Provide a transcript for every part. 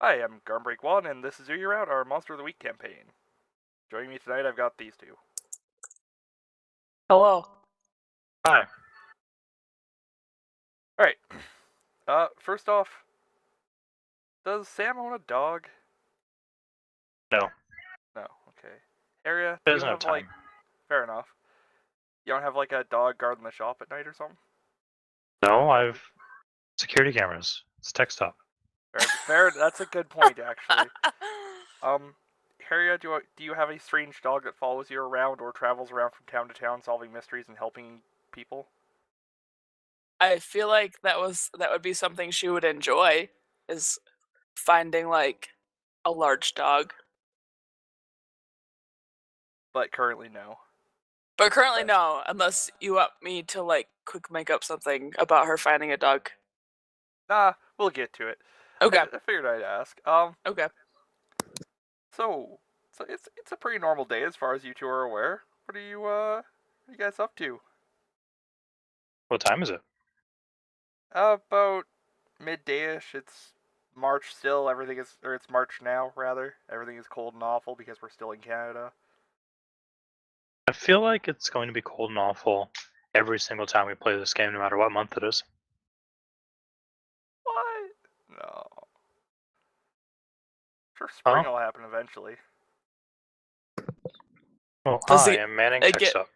Hi, I'm Garmbreak1, and this is Uyaraut, our Monster of the Week campaign. Joining me tonight, I've got these two. Hello. Hi. Alright. First off, does Sam own a dog? No. No, okay. Area, He do you doesn't have have, time. fair enough. You don't have, a dog guarding the shop at night or something? No, I've security cameras. It's tech stop. Fair, that's a good point, actually. Harriet, do you have a strange dog that follows you around or travels around from town to town solving mysteries and helping people? I feel like that would be something she would enjoy, is finding a large dog. But currently, no. But currently Okay. no, unless you want me to quick make up something about her finding a dog. Nah, we'll get to it. Okay. I figured I'd ask. Okay. So it's a pretty normal day as far as you two are aware. What are you guys up to? What time is it? About midday-ish. It's March still. It's March now rather. Everything is cold and awful because we're still in Canada. I feel like it's going to be cold and awful every single time we play this game, no matter what month it is. What? No. Sure, spring will happen eventually. Well, Does hi, it- I'm Manning it Tech get- Stop.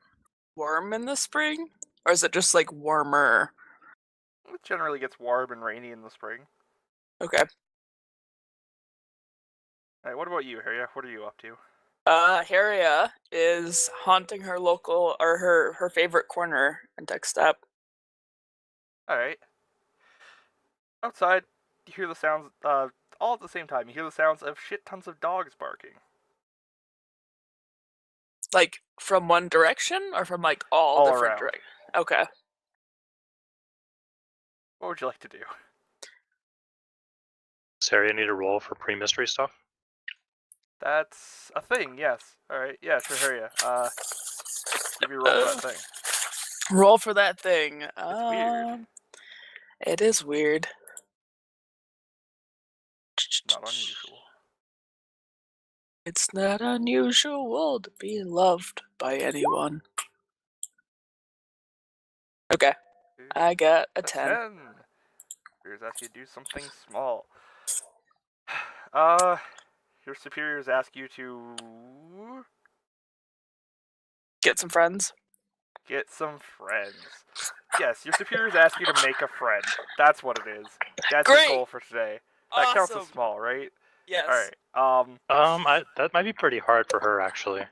Warm in the spring? Or is it just warmer? It generally gets warm and rainy in the spring. Okay. Alright, what about you, Harriet? What are you up to? Harriet is haunting her local or her favorite corner in Tech Stop. Alright. Outside, you hear the sounds, all at the same time. You hear the sounds of shit tons of dogs barking. From one direction or from all different around. directions? Okay. What would you like to do? Sarah, you need a roll for pre-mystery stuff? That's a thing, yes. Alright, yeah, sure, Harriet. Give me a roll for that thing. Roll for that thing. It's weird. It is weird. Not unusual. It's not unusual to be loved by anyone. Okay. I got a 10. Superiors ask you to do something small. Your superiors ask you to Get some friends. get some friends. Yes, your superiors ask you to make a friend. That's what it is. That's Great! your goal for today. That Awesome. counts as small, right? Yes. Alright, That might be pretty hard for her, actually.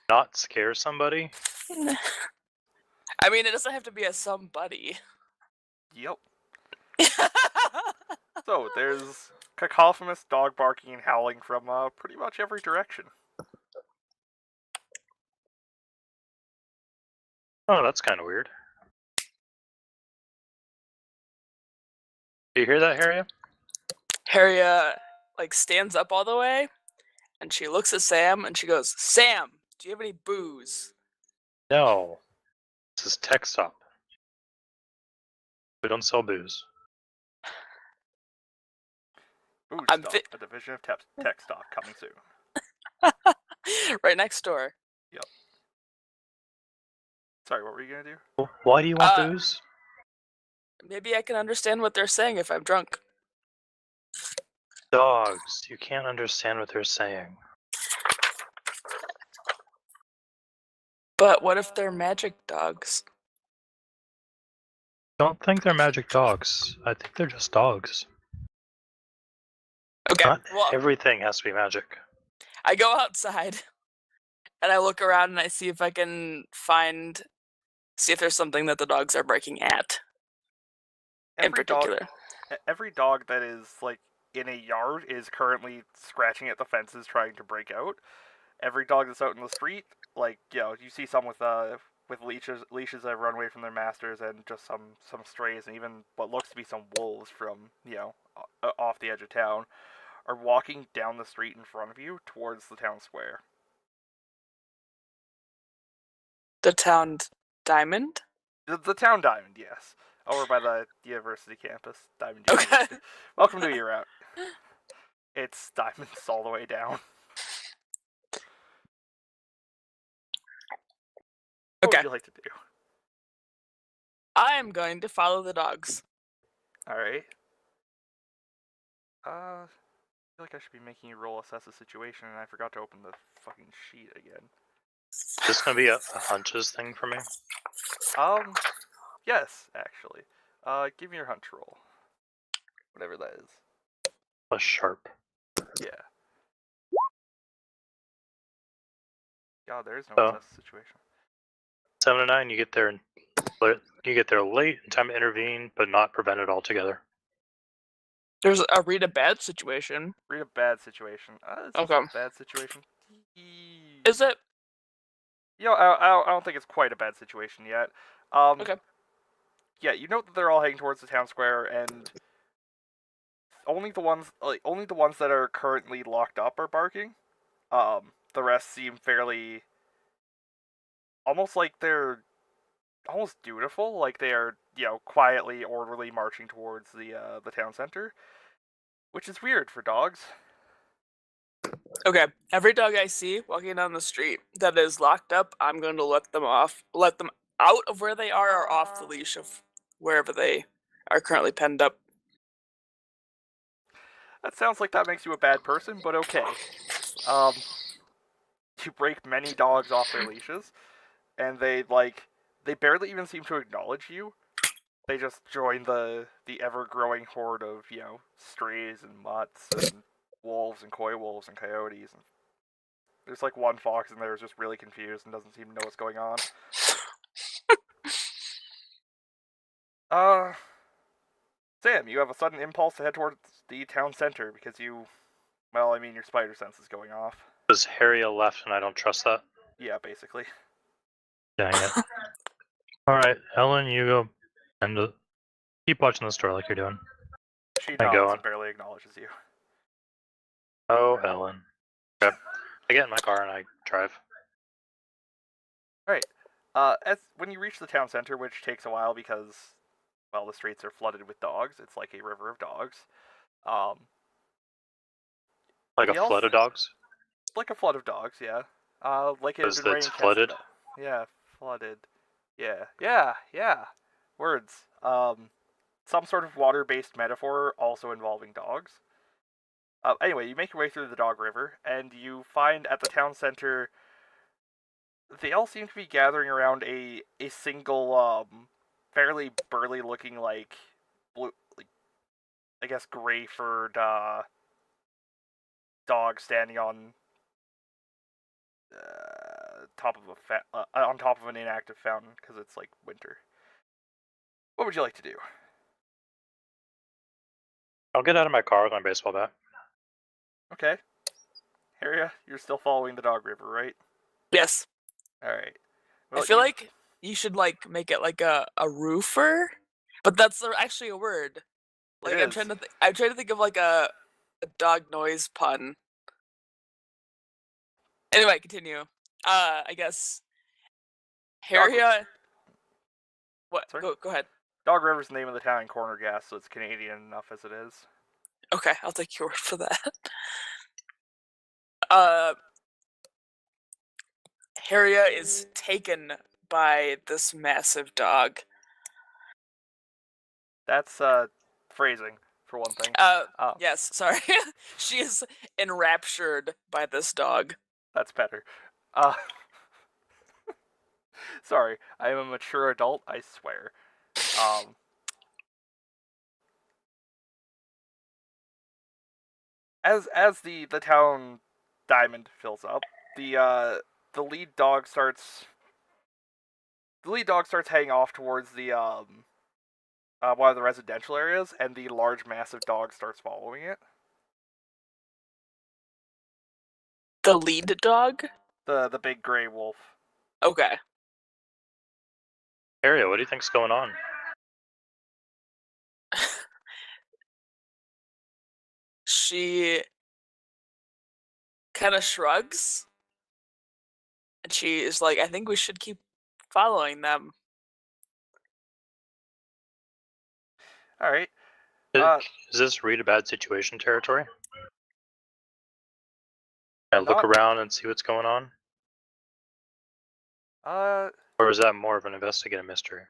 Not scare somebody? I mean, it doesn't have to be a somebody. Yep. So, there's cacophonous dog barking and howling from pretty much every direction. Oh, that's kind of weird. Do you hear that, Harriet? Harriet, stands up all the way, and she looks at Sam, and she goes, Sam, do you have any booze? No. This is Tech Stop. We don't sell booze. Booze I'm Stock, a division of tech stock coming soon. Right next door. Yep. Sorry, what were you gonna do? Why do you want booze? Maybe I can understand what they're saying if I'm drunk. Dogs. You can't understand what they're saying. But what if they're magic dogs? Don't think they're magic dogs. I think they're just dogs. Okay, Not well, everything has to be magic. I go outside, and I look around, and I see if I can see if there's something that the dogs are barking at. In particular. Every dog that is, in a yard is currently scratching at the fences trying to break out. Every dog that's out in the street, you see some with leashes that have run away from their masters, and just some strays, and even what looks to be some wolves from, off the edge of town, are walking down the street in front of you towards the town square. The town diamond? The town diamond, yes. over by the university campus, Diamond Okay. University. Welcome to Uyaraut. It's diamonds all the way down. What Okay. would you like to do? I am going to follow the dogs. Alright. I feel like I should be making you roll assess a situation, and I forgot to open the fucking sheet again. Is this gonna be a hunches thing for me? Yes, actually. Give me your hunch roll. Whatever that is. A sharp. Yeah. God, there is no Oh. assess situation. 7 and 9, you get there late in time to intervene, but not prevent it altogether. There's a read a bad situation. Read a bad situation. This is Okay. a bad situation. Is it? You know, I don't think it's quite a bad situation yet. Okay. Yeah, you note that they're all heading towards the town square, and only the ones that are currently locked up are barking. The rest seem fairly, almost like they're almost dutiful, like they are, quietly, orderly marching towards the town center, which is weird for dogs. Okay. Every dog I see walking down the street that is locked up, I'm going to let them out of where they are or off the leash of wherever they are currently penned up. That sounds like that makes you a bad person, but okay. You break many dogs off their leashes, and they barely even seem to acknowledge you. They just join the ever-growing horde of, strays and mutts and wolves and coy wolves and coyotes. And there's like one fox in there who's just really confused and doesn't seem to know what's going on. Sam, you have a sudden impulse to head towards the town center because your spider sense is going off. Because Harriet left and I don't trust that. Yeah, basically. Dang it. Alright, Ellen, you go and keep watching the store like you're doing. She I go nods on. and barely acknowledges you. Oh, Ellen. Okay. I get in my car and I drive. Alright. When you reach the town center, which takes a while because, well, the streets are flooded with dogs. It's like a river of dogs. Like a flood of dogs? Like a flood of dogs, yeah. Like it had Because been it's raining flooded? Yeah, flooded. Yeah. Words. Some sort of water-based metaphor also involving dogs. Anyway, you make your way through the dog river, and you find at the town center, they all seem to be gathering around a single, fairly burly-looking, blue, I guess gray-furred, dog standing on on top of an inactive fountain because it's like winter. What would you like to do? I'll get out of my car with my baseball bat. Okay. Harriet, you're still following the dog river, right? Yes. Alright. I feel like you should make it like a roofer, but that's actually a word. Like I'm trying to think of like a dog noise pun. Anyway, continue. I guess Harriet. What? Sorry? Go ahead. Dog River's the name of the town in Corner Gas, so it's Canadian enough as it is. Okay, I'll take your word for that. Harriet is taken by this massive dog. That's phrasing, for one thing. Yes, sorry. She is enraptured by this dog. That's better. Sorry, I am a mature adult, I swear. As the town diamond fills up, the lead dog starts heading off towards the one of the residential areas, and the large massive dog starts following it. The lead dog? The big gray wolf. Okay. Harriet, what do you think's going on? She kind of shrugs, and she is like, I think we should keep following them. All right. Is this read a bad situation territory? I look Not- around and see what's going on? Or is that more of an investigate a mystery?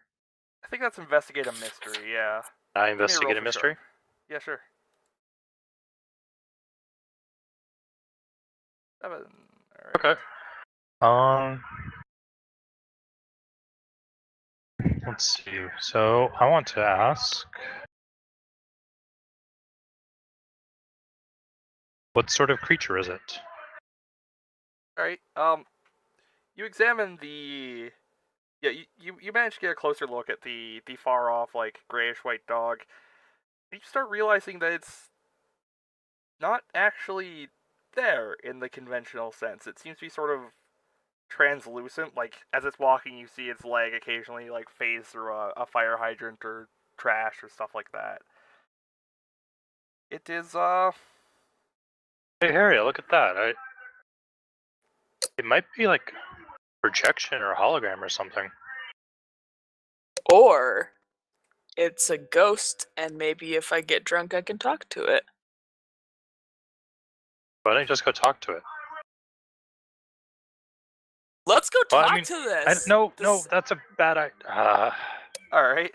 I think that's investigate a mystery. Yeah. I Give me a roll investigate a for mystery? sharp. Yeah, sure. 7. All right. Okay. Let's see. So I want to ask, what sort of creature is it? All right. You examine the. Yeah, you manage to get a closer look at the far off like grayish white dog. You start realizing that it's not actually there in the conventional sense. It seems to be sort of translucent. Like as it's walking, you see its leg occasionally like phase through a fire hydrant or trash or stuff like that. It is Hey Harry, look at that. It might be like projection or hologram or something. Or it's a ghost, and maybe if I get drunk, I can talk to it. Why don't you just go talk to it? Let's go Well, talk I mean, to this. No, This- that's a bad idea. all right.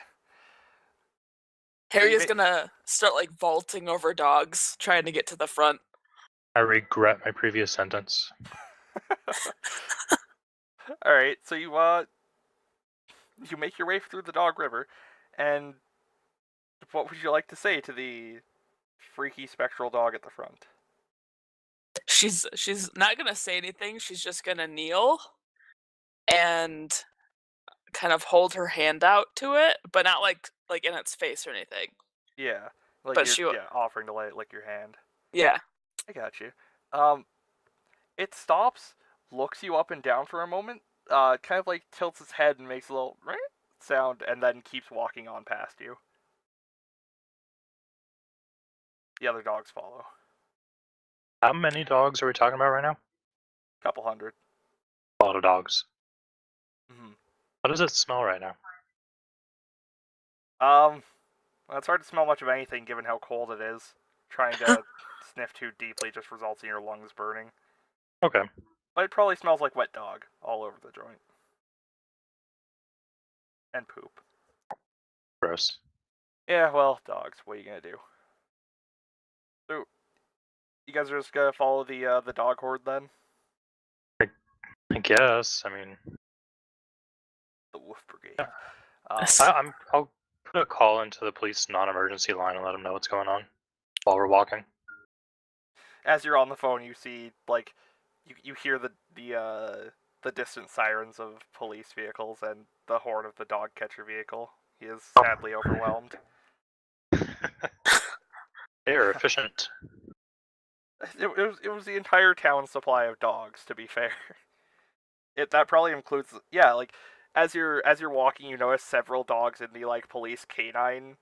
Harry is gonna start like vaulting over dogs, trying to get to the front. I regret my previous sentence. All right. So you make your way through the Dog River, and what would you like to say to the freaky spectral dog at the front? She's not gonna say anything. She's just gonna kneel and kind of hold her hand out to it, but not like in its face or anything. Yeah, like But you're offering to let it lick your hand. Yeah. I got you. It stops, looks you up and down for a moment, kind of like tilts its head and makes a little sound, and then keeps walking on past you. The other dogs follow. How many dogs are we talking about right now? Couple hundred. A lot of dogs. Mm-hmm. How does it smell right now? Well, it's hard to smell much of anything given how cold it is. Trying to sniff too deeply just results in your lungs burning. Okay. But it probably smells like wet dog all over the joint. And poop. Gross. Yeah, well, dogs. What are you gonna do? So, you guys are just gonna follow the dog horde then? I guess. I mean, The Wolf Brigade. Yeah. I'll put a call into the police non-emergency line and let them know what's going on while we're walking. As you're on the phone, you see like you hear the distant sirens of police vehicles and the horn of the dog catcher vehicle. He is sadly overwhelmed. They are efficient. It was the entire town's supply of dogs, to be fair. That probably includes like as you're walking, you notice several dogs in the like police canine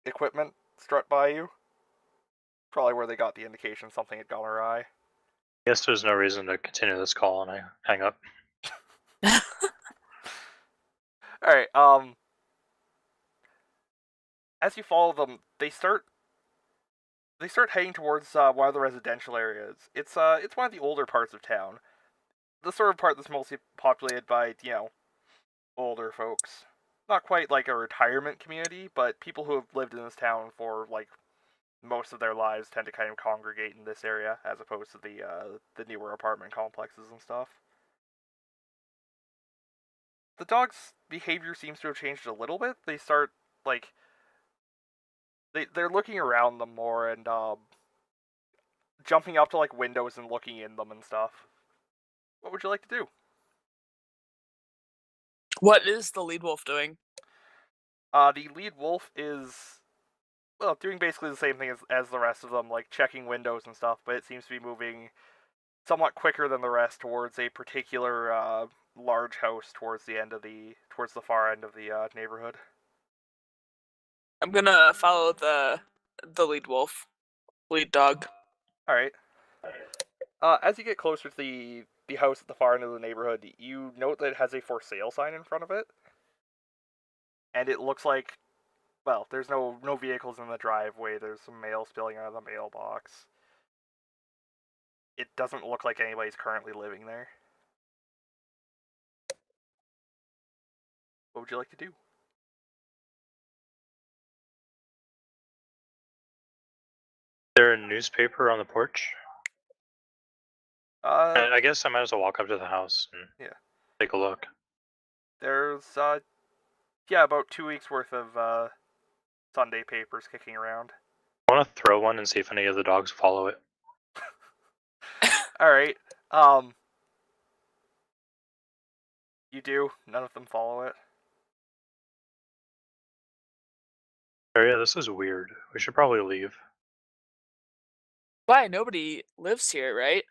equipment strut by you. Probably where they got the indication something had gone awry. I guess there's no reason to continue this call, and I hang up. All right. As you follow them, they start heading towards one of the residential areas. It's one of the older parts of town. The sort of part that's mostly populated by, older folks. Not quite like a retirement community, but people who have lived in this town for like most of their lives tend to kind of congregate in this area as opposed to the newer apartment complexes and stuff. The dog's behavior seems to have changed a little bit. They start like they're looking around them more and jumping up to like windows and looking in them and stuff. What would you like to do? What is the lead wolf doing? The lead wolf is doing basically the same thing as the rest of them, like checking windows and stuff, but it seems to be moving somewhat quicker than the rest towards a particular large house towards the far end of the neighborhood. I'm gonna follow the lead wolf, lead dog. All right. As you get closer to the house at the far end of the neighborhood, you note that it has a for sale sign in front of it, and it looks like Well, there's no vehicles in the driveway. There's some mail spilling out of the mailbox. It doesn't look like anybody's currently living there. What would you like to do? Is there a newspaper on the porch? I guess I might as well walk up to the house and take a look. There's yeah, about 2 weeks worth of Sunday papers kicking around. I want to throw one and see if any of the dogs follow it. All right. You do. None of them follow it. Yeah, this is weird. We should probably leave. Why? Nobody lives here, right?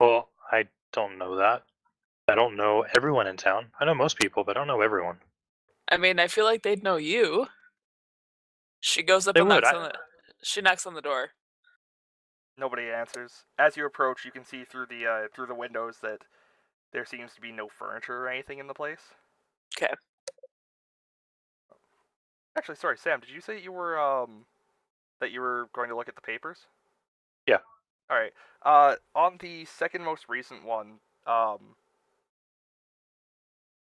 Well, I don't know that. I don't know everyone in town. I know most people, but I don't know everyone. I mean, I feel like they'd know you. She goes up They and would. she knocks on the door. Nobody answers. As you approach, you can see through the windows that there seems to be no furniture or anything in the place. Okay. Actually, sorry, Sam. Did you say you were going to look at the papers? Yeah. All right. On the second most recent one,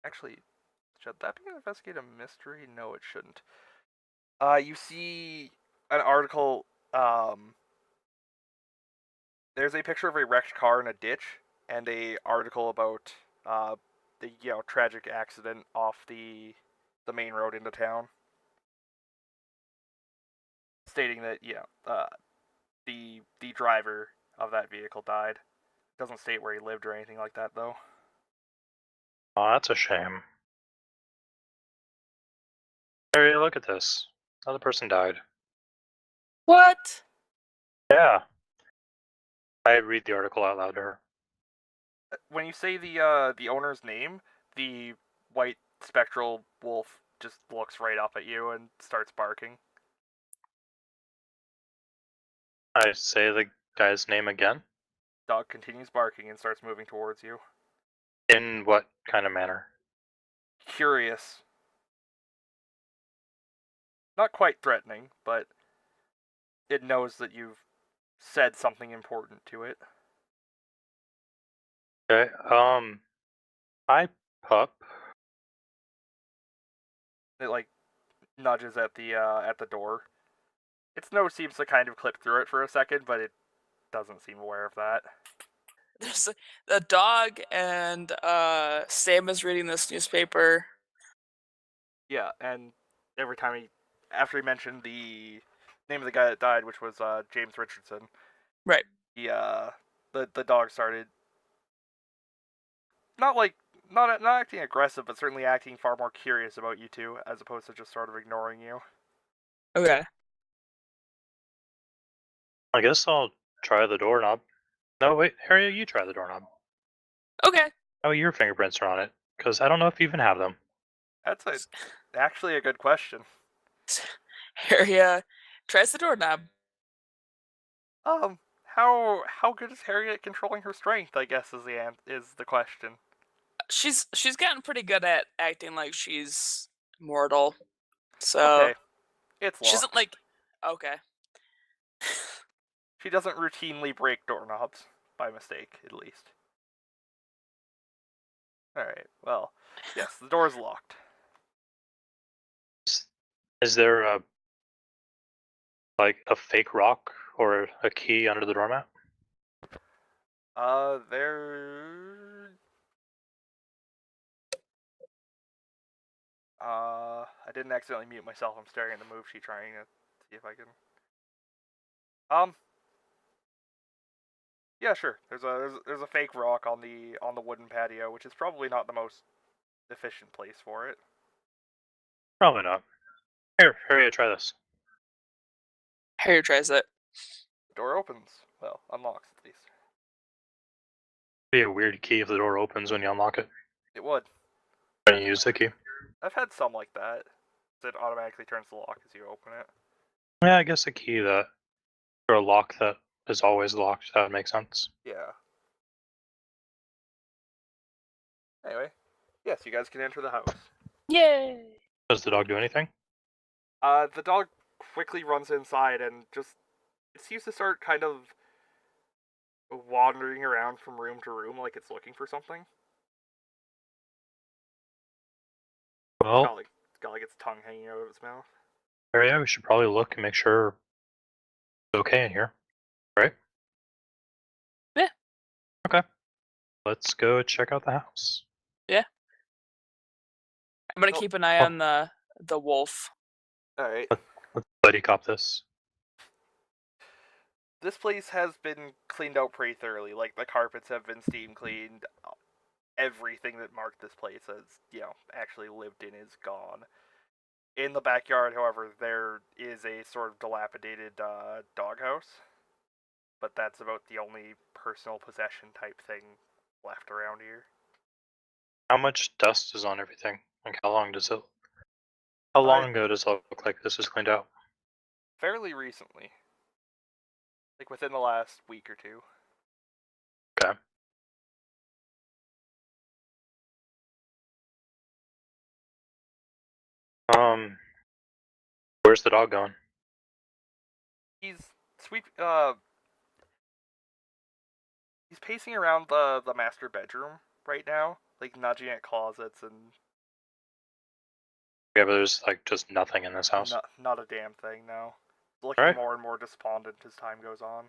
actually, should that be an investigative mystery? No, it shouldn't. You see an article. There's a picture of a wrecked car in a ditch, and a article about the tragic accident off the main road into town, stating that the driver of that vehicle died. Doesn't state where he lived or anything like that, though. Oh, that's a shame. Harry, look at this. Another person died. What? Yeah. I read the article out loud to her. When you say the owner's name, the white spectral wolf just looks right up at you and starts barking. I say the guy's name again. Dog continues barking and starts moving towards you. In what kind of manner? Curious. Not quite threatening, but it knows that you've said something important to it. Okay. Hi, pup. It like nudges at the door. Its nose seems to kind of clip through it for a second, but it doesn't seem aware of that. There's a dog, and Sam is reading this newspaper. Yeah, and every time after he mentioned the name of the guy that died, which was James Richardson, Right. The dog started not acting aggressive, but certainly acting far more curious about you two, as opposed to just sort of ignoring you. Okay. I guess I'll try the doorknob. No, wait, Harry, you try the doorknob. Okay. Oh, your fingerprints are on it, because I don't know if you even have them. That's actually a good question. Harriet tries the doorknob. How good is Harriet at controlling her strength? I guess is the question. She's gotten pretty good at acting like she's mortal. So Okay, it's she locked. doesn't like. Okay. She doesn't routinely break doorknobs by mistake, at least. All right. Well, yes, the door is locked. Is there a fake rock or a key under the doormat? There. I didn't accidentally mute myself. I'm staring at the move sheet, trying to see if I can. Yeah, sure. There's a fake rock on the wooden patio, which is probably not the most efficient place for it. Probably not. Here, Harriet, try this. Harriet tries it. The door opens. Well, unlocks at least. Be a weird key if the door opens when you unlock it. It would. When you use the key. I've had some like that. That automatically turns the lock as you open it. Yeah, I guess a key that or a lock that is always locked. That would make sense. Yeah. Anyway, yes, you guys can enter the house. Yay! Does the dog do anything? The dog quickly runs inside and just it seems to start kind of wandering around from room to room like it's looking for something. Well, It's got like its tongue hanging out of its mouth. Harry, we should probably look and make sure it's okay in here, right? Yeah. Okay. Let's go check out the house. Yeah. I'm gonna Oh. keep an eye on the wolf. Alright. Let's buddy cop this. This place has been cleaned out pretty thoroughly. Like, the carpets have been steam cleaned. Everything that marked this place as, actually lived in is gone. In the backyard, however, there is a sort of dilapidated doghouse. But that's about the only personal possession type thing left around here. How much dust is on everything? Like, how long ago does it look like this was cleaned out? Fairly recently. Like, within the last week or two. Okay. Where's the dog going? He's he's pacing around the master bedroom right now, like nudging at closets and Yeah, but there's like just nothing in this house. not a damn thing now. Looking Alright. more and more despondent as time goes on.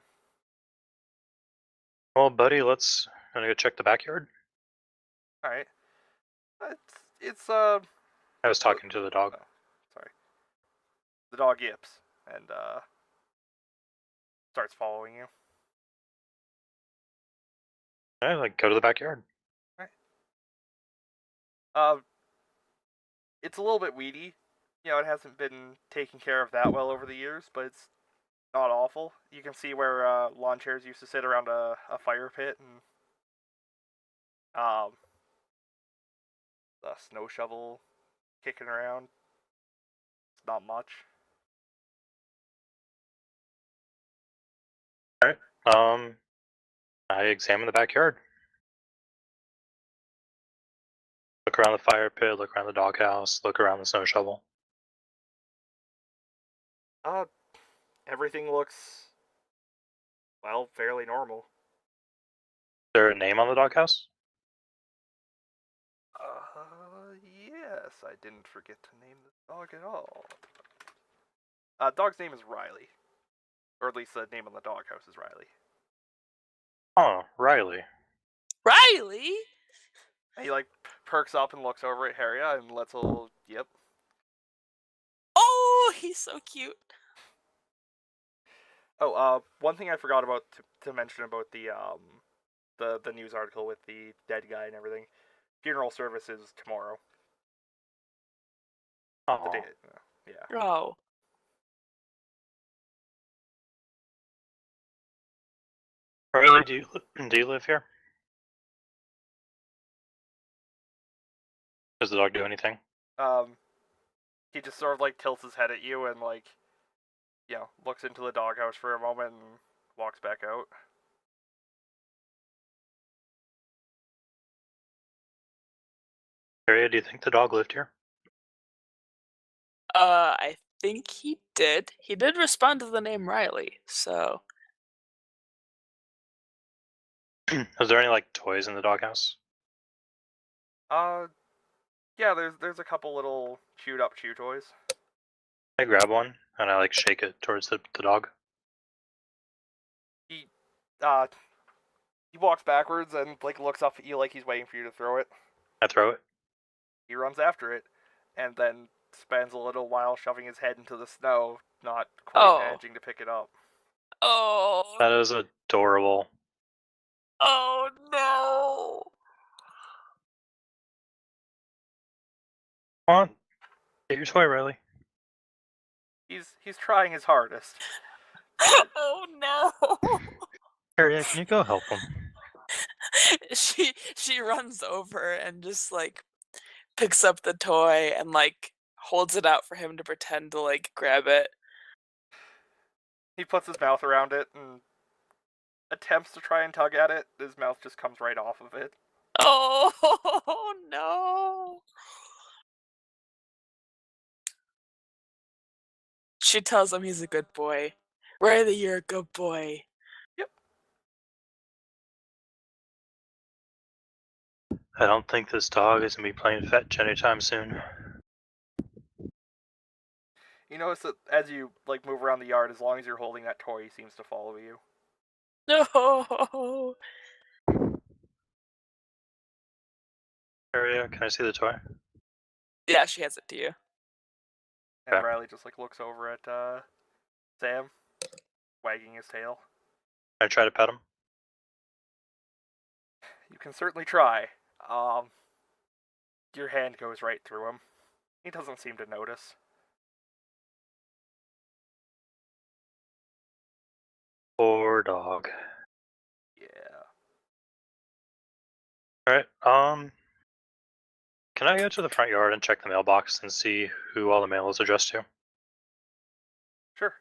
Well, buddy, let's go check the backyard. Alright. It's I was talking to the dog. oh, sorry. The dog yips and starts following you. Alright, like go to the backyard. It's a little bit weedy. It hasn't been taken care of that well over the years, but it's not awful. You can see where lawn chairs used to sit around a fire pit, and the snow shovel kicking around. It's not much. I examine the backyard. Look around the fire pit, look around the doghouse, look around the snow shovel. Everything looks, well, fairly normal. Is there a name on the doghouse? Yes, I didn't forget to name the dog at all. Dog's name is Riley. Or at least the name on the doghouse is Riley. Oh, Riley. Riley? And he, perks up and looks over at Harriet and lets a little, yep. Oh, he's so cute. Oh, one thing I forgot about to mention about the news article with the dead guy and everything. Funeral service is tomorrow. Oh. The day, yeah. Oh. Riley, do you live here? Does the dog do anything? He just sort of tilts his head at you and looks into the doghouse for a moment and walks back out. Harriet, do you think the dog lived here? I think he did. He did respond to the name Riley, so. Was there any toys in the doghouse? Yeah, there's a couple little chewed up chew toys. I grab one and I shake it towards the dog. He walks backwards and looks up at you like he's waiting for you to throw it. I throw it. He runs after it, and then spends a little while shoving his head into the snow, not quite managing to pick it up. Oh. That is adorable. Oh no. Come on, get your toy, Riley. He's trying his hardest. Oh no. Harriet, can you go help him? She runs over and just picks up the toy and holds it out for him to pretend to grab it. He puts his mouth around it and attempts to try and tug at it. His mouth just comes right off of it. Oh no. She tells him he's a good boy. Riley, you're a good boy. Yep. I don't think this dog is gonna be playing fetch anytime soon. You notice that as you like move around the yard, as long as you're holding that toy, he seems to follow you. No. Area, can I see the toy? Yeah, she hands it to you. And Okay. Riley just like looks over at Sam, wagging his tail. Can I try to pet him? You can certainly try. Your hand goes right through him. He doesn't seem to notice. Poor dog. Yeah. Alright, can I go to the front yard and check the mailbox and see who all the mail is addressed to? Sure.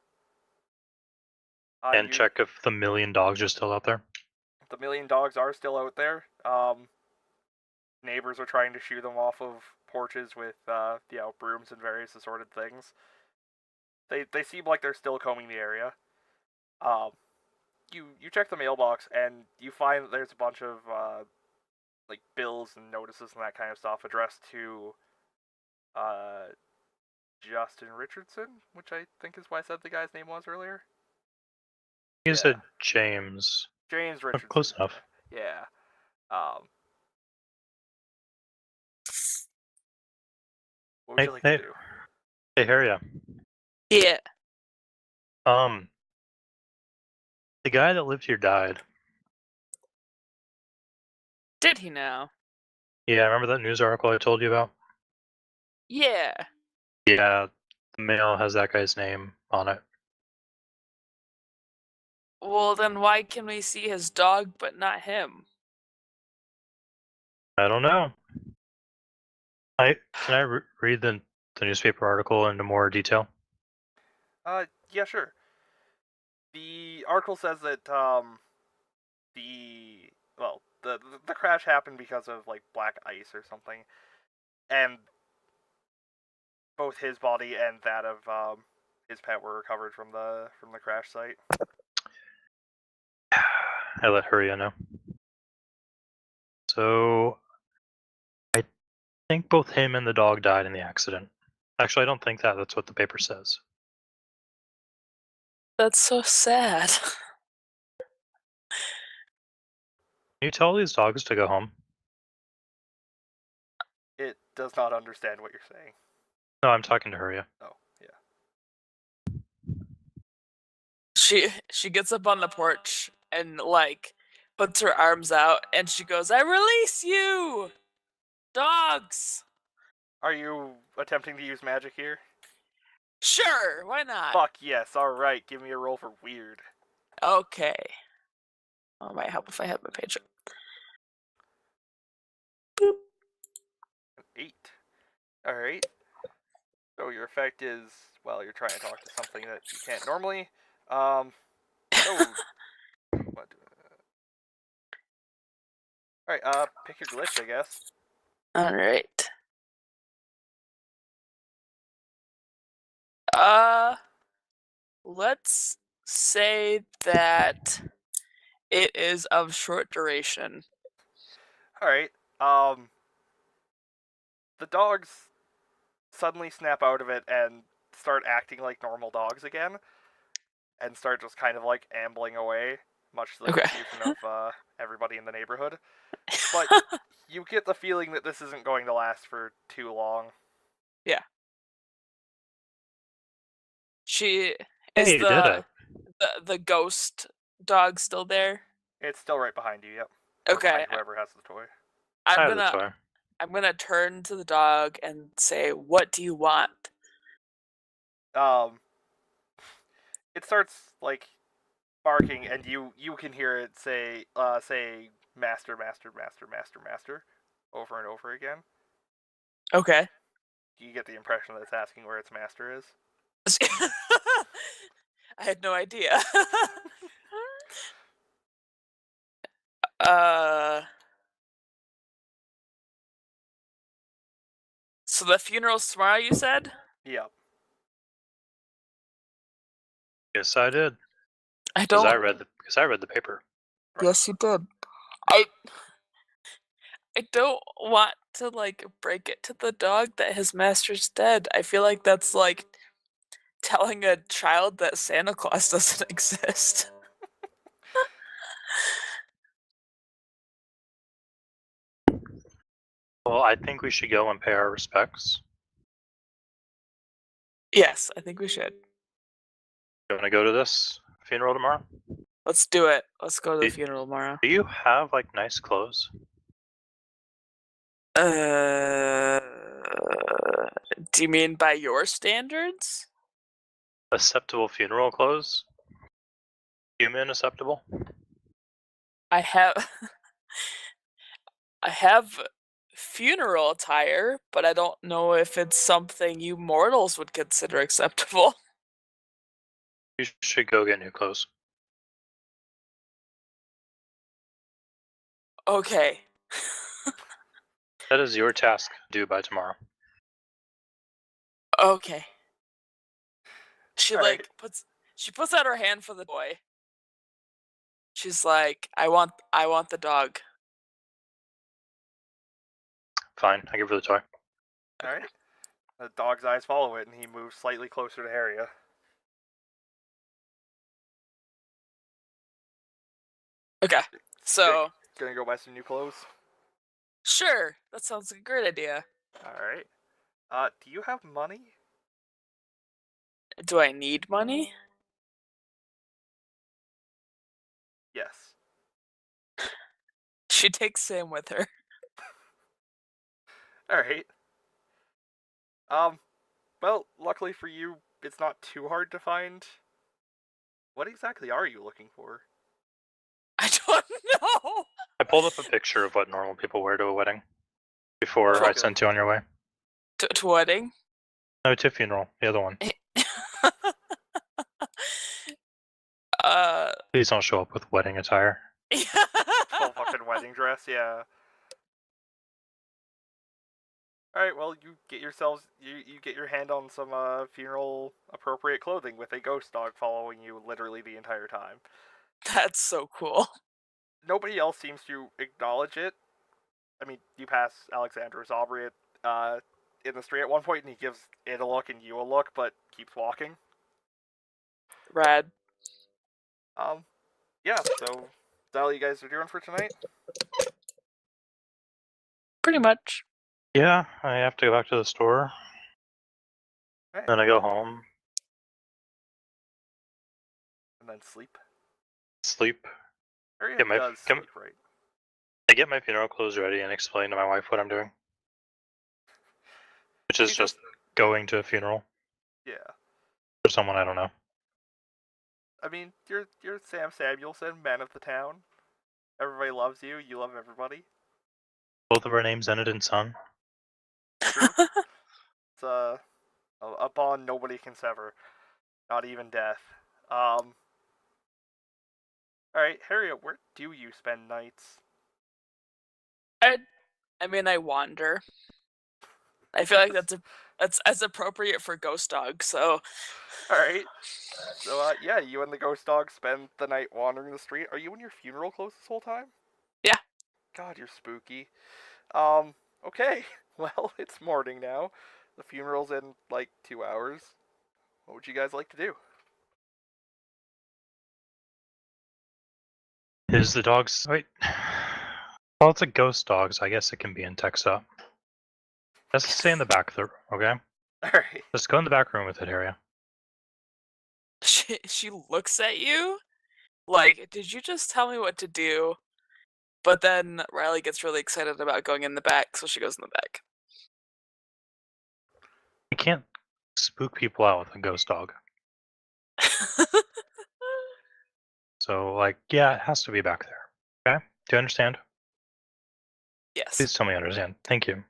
And check if the million dogs are still out there? The million dogs are still out there. Neighbors are trying to shoo them off of porches with brooms and various assorted things. They seem like they're still combing the area. You check the mailbox and you find that there's a bunch of like bills and notices and that kind of stuff addressed to Justin Richardson, which I think is what I said the guy's name was earlier. You said James. James Richardson. Close enough. Yeah. What would you like to do? Hey, Harry. Yeah. The guy that lived here died. Did he now? Yeah, remember that news article I told you about? Yeah. Yeah, the mail has that guy's name on it. Well, then why can we see his dog but not him? I don't know. Can I read the newspaper article into more detail? Yeah, sure. The article says that the crash happened because of like black ice or something, and both his body and that of his pet were recovered from the crash site. I let Huria know. So I think both him and the dog died in the accident. Actually, I don't think that. That's what the paper says. That's so sad. Can you tell these dogs to go home? It does not understand what you're saying. No, I'm talking to Huria. Oh, yeah. She gets up on the porch and like puts her arms out and she goes, "I release you, dogs." Are you attempting to use magic here? Sure, why not? Fuck yes, alright, give me a roll for weird. Okay. Well, it might help if I have my page up. Boop. An 8. Alright. So your effect is, well, you're trying to talk to something that you can't normally. What? Alright, pick your glitch, I guess. Alright. Let's say that it is of short duration. Alright, the dogs suddenly snap out of it and start acting like normal dogs again, and start just kind of like ambling away, much to the confusion of everybody in the neighborhood. But you get the feeling that this isn't going to last for too long. Yeah. She Hey, is you did it. the ghost dog still there? It's still right behind you, yep. Okay. Behind whoever has the toy. I'm gonna turn to the dog and say, "What do you want?" It starts like barking, and you can hear it say master, master, master, master, master, over and over again. Okay. You get the impression that it's asking where its master is. I had no idea. So the funeral's tomorrow, you said? Yep. Yes, I did. I Because don't. I read the paper. Yes, you did. I don't want to like break it to the dog that his master's dead. I feel like that's like telling a child that Santa Claus doesn't exist. Well, I think we should go and pay our respects. Yes, I think we should. You want to go to this funeral tomorrow? Let's do it. Let's go to the Do- funeral tomorrow. Do you have like nice clothes? Do you mean by your standards? Acceptable funeral clothes? Human acceptable? I have I have funeral attire, but I don't know if it's something you mortals would consider acceptable. You should go get new clothes. Okay. That is your task due by tomorrow. Okay. She All like right. puts out her hand for the boy. She's like, I want the dog. Fine, I give her the toy. All right. The dog's eyes follow it, and he moves slightly closer to Harriet. Okay. So Gonna go buy some new clothes. sure, that sounds like a great idea. All right. Do you have money? Do I need money? Yes. She takes Sam with her. All right. Well, luckily for you, it's not too hard to find. What exactly are you looking for? I don't know. I pulled up a picture of what normal people wear to a wedding before Oh, I okay. sent you on your way. To wedding? No, to funeral, the other one. Please don't show up with wedding attire. Full fucking wedding dress, yeah. Alright, well, you get yourselves, you get your hand on some funeral appropriate clothing with a ghost dog following you literally the entire time. That's so cool. Nobody else seems to acknowledge it. I mean, you pass Alexander Aubrey in the street at one point, and he gives it a look and you a look, but keeps walking. Rad. Yeah, so is that all you guys are doing for tonight? Pretty much. Yeah, I have to go back to the store. Right. Then I go home, And then sleep. sleep. Harriet Get my- does come- sleep, right? I get my funeral clothes ready and explain to my wife what I'm doing. Which is She just going to a funeral Yeah. for someone I don't know. I mean, you're Sam Samuelson, man of the town. Everybody loves you. You love everybody. Both of our names ended in son. True. It's a bond nobody can sever, not even death. All right, Harriet, where do you spend nights? I mean, I wander. I feel like that's as appropriate for ghost dog. So, All right. So yeah, you and the ghost dog spend the night wandering the street. Are you in your funeral clothes this whole time? Yeah. God, you're spooky. Okay. Well, it's morning now. The funeral's in like 2 hours. What would you guys like to do? Is the dog's wait? Well, it's a ghost dog, so I guess it can be in Texas. Let's stay in the back of the room, okay? All right. Let's go in the back room with it, Harriet. she looks at you like, did you just tell me what to do? But then Riley gets really excited about going in the back, so she goes in the back. You can't spook people out with a ghost dog. So, like, yeah, it has to be back there. Okay? Do you understand? Yes. Please tell me you understand. Thank you.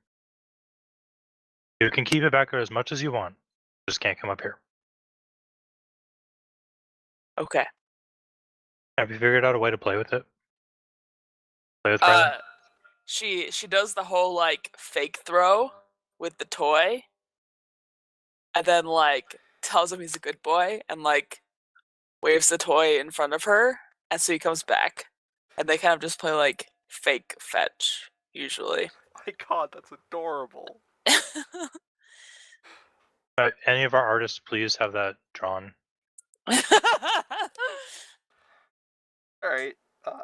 You can keep it back there as much as you want. Just can't come up here. Okay. Have you figured out a way to play with it? Play with Riley? She does the whole like fake throw with the toy, and then like tells him he's a good boy, and like waves the toy in front of her, and so he comes back, and they kind of just play like fake fetch usually. My God, that's adorable. Any of our artists, please have that drawn. All right.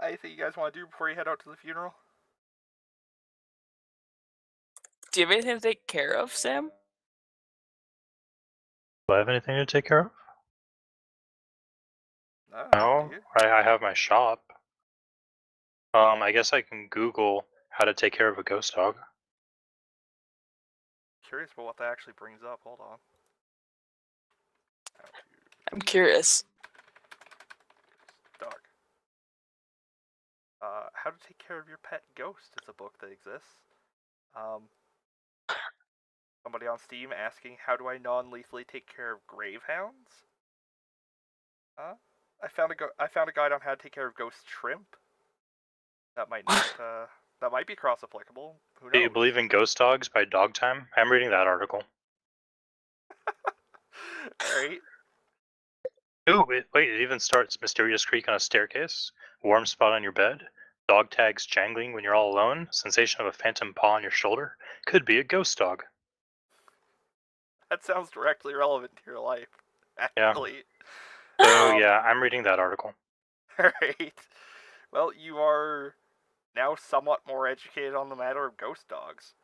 Anything you guys want to do before you head out to the funeral? Do you have anything to take care of, Sam? Do I have anything to take care of? Do No, you? I have my shop. I guess I can Google how to take care of a ghost dog. Curious about what that actually brings up. Hold on. How to I'm curious. dog. How to Take Care of Your Pet Ghost is a book that exists. Somebody on Steam asking, how do I non-lethally take care of gravehounds? I found a guide on how to take care of ghost shrimp. That might not. That might be cross-applicable. Who knows? Do you believe in ghost dogs by Dog Time? I'm reading that article. All right. Ooh, wait, it even starts mysterious creak on a staircase, warm spot on your bed, dog tags jangling when you're all alone, sensation of a phantom paw on your shoulder. Could be a ghost dog. That sounds directly relevant to your life. Yeah. Actually. So yeah, I'm reading that article. All right. Well, you are now somewhat more educated on the matter of ghost dogs.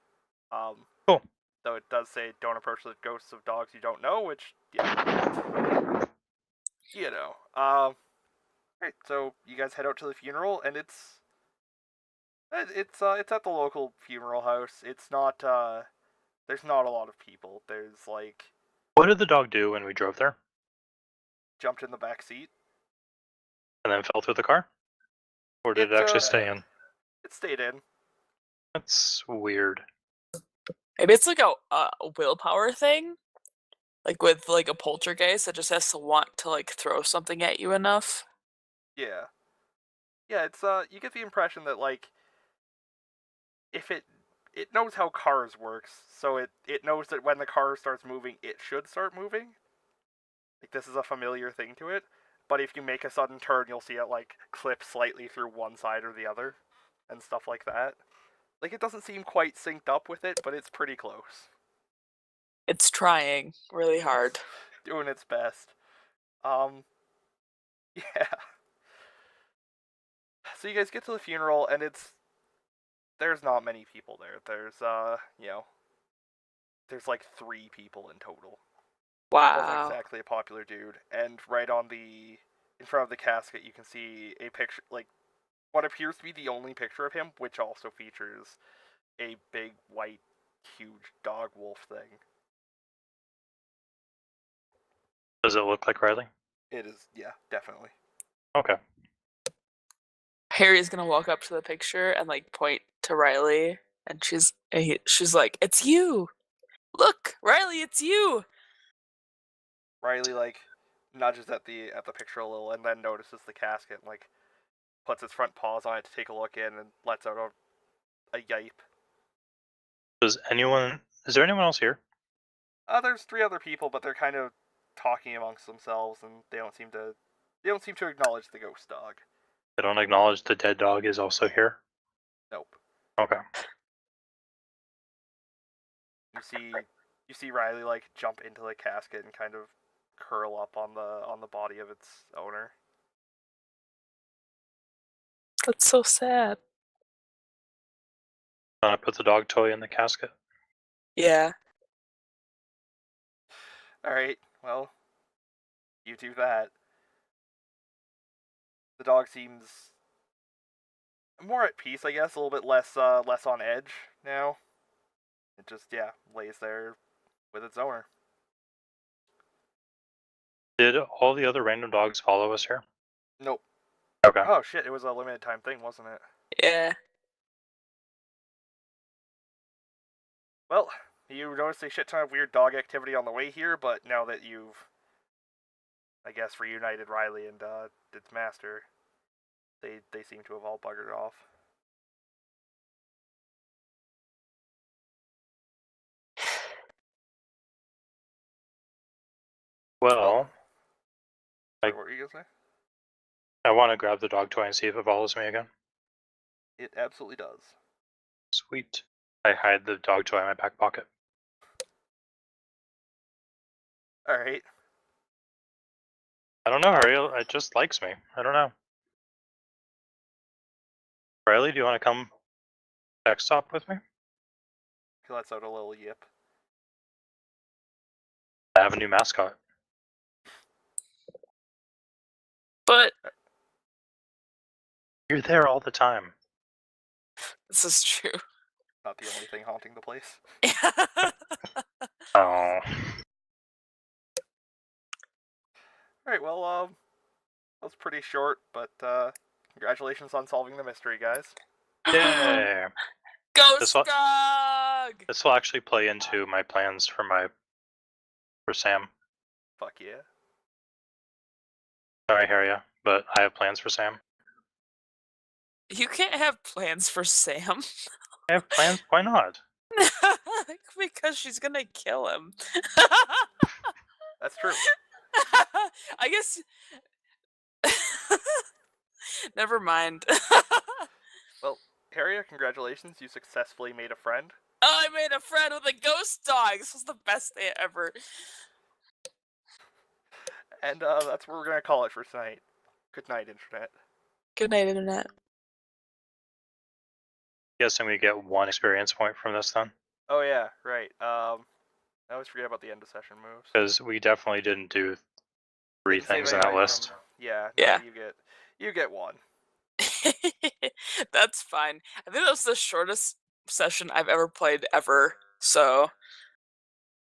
Cool. Though it does say don't approach the ghosts of dogs you don't know, which, yeah. You know. Right, so you guys head out to the funeral, and it's at the local funeral house. It's not, there's not a lot of people. There's, like, What did the dog do when we drove there? jumped in the back seat. And then fell through the car? Or did it actually stay in? It stayed in. That's weird. Maybe it's like a willpower thing, like with like a poltergeist that just has to want to like throw something at you enough. Yeah. Yeah, it's, you get the impression that, like, if it knows how cars works, so it knows that when the car starts moving, it should start moving. Like, this is a familiar thing to it. But if you make a sudden turn, you'll see it, like, clip slightly through one side or the other, and stuff like that. Like, it doesn't seem quite synced up with it, but it's pretty close. It's trying really hard. Doing its best. Yeah. So you guys get to the funeral, and there's not many people there. There's, there's like 3 people in total. Wasn't Wow. exactly a popular dude. And right in front of the casket, you can see a picture, like, what appears to be the only picture of him, which also features a big, white, huge dog wolf thing. Does it look like Riley? It is, yeah, definitely. Okay. Harry's gonna walk up to the picture and like point to Riley, and she's like, "It's you! Look, Riley, it's you!" Riley, like, nudges at the picture a little, and then notices the casket, and, like, puts its front paws on it to take a look in, and lets out a yipe. Is there anyone else here? There's 3 other people, but they're kind of talking amongst themselves, and they don't seem to acknowledge the ghost dog. They don't acknowledge the dead dog is also here? Nope. Okay. You see Riley, like, jump into the casket and kind of curl up on the body of its owner. That's so sad. I put the dog toy in the casket. Yeah. Alright, well, you do that. The dog seems more at peace, I guess, a little bit less on edge now. It just, yeah, lays there with its owner. Did all the other random dogs follow us here? Nope. Okay. Oh shit, it was a limited time thing, wasn't it? Yeah. Well, you noticed a shit ton of weird dog activity on the way here, but now that you've, I guess, reunited Riley and its master, they seem to have all buggered off. Well, Sorry, what were you gonna say? I want to grab the dog toy and see if it follows me again. It absolutely does. Sweet. I hide the dog toy in my back pocket. Alright. I don't know, Harry. It just likes me. I don't know. Riley, do you want to come backstop with me? He lets out a little yip. I have a new mascot. But You're there all the time. this is true. Not the only thing haunting the place. Oh. Alright, well, that was pretty short, but congratulations on solving the mystery, guys. Yay. Ghost dog! This will actually play into my plans for Sam. Fuck yeah. Sorry, Harry, but I have plans for Sam. You can't have plans for Sam. I have plans. Why not? Because she's gonna kill him. That's true. I guess. Never mind. Well, Harriet, congratulations. You successfully made a friend. Oh, I made a friend with a ghost dog. This was the best day ever. And that's what we're going to call it for tonight. Good night, Internet. Good night, Internet. Guessing we get 1 experience point from this then? Oh, yeah, right. I always forget about the end of session moves. Because we definitely didn't do 3 Didn't save things in that anybody list. from- Yeah, Yeah. No, you get 1. That's fine. I think that was the shortest session I've ever played ever. So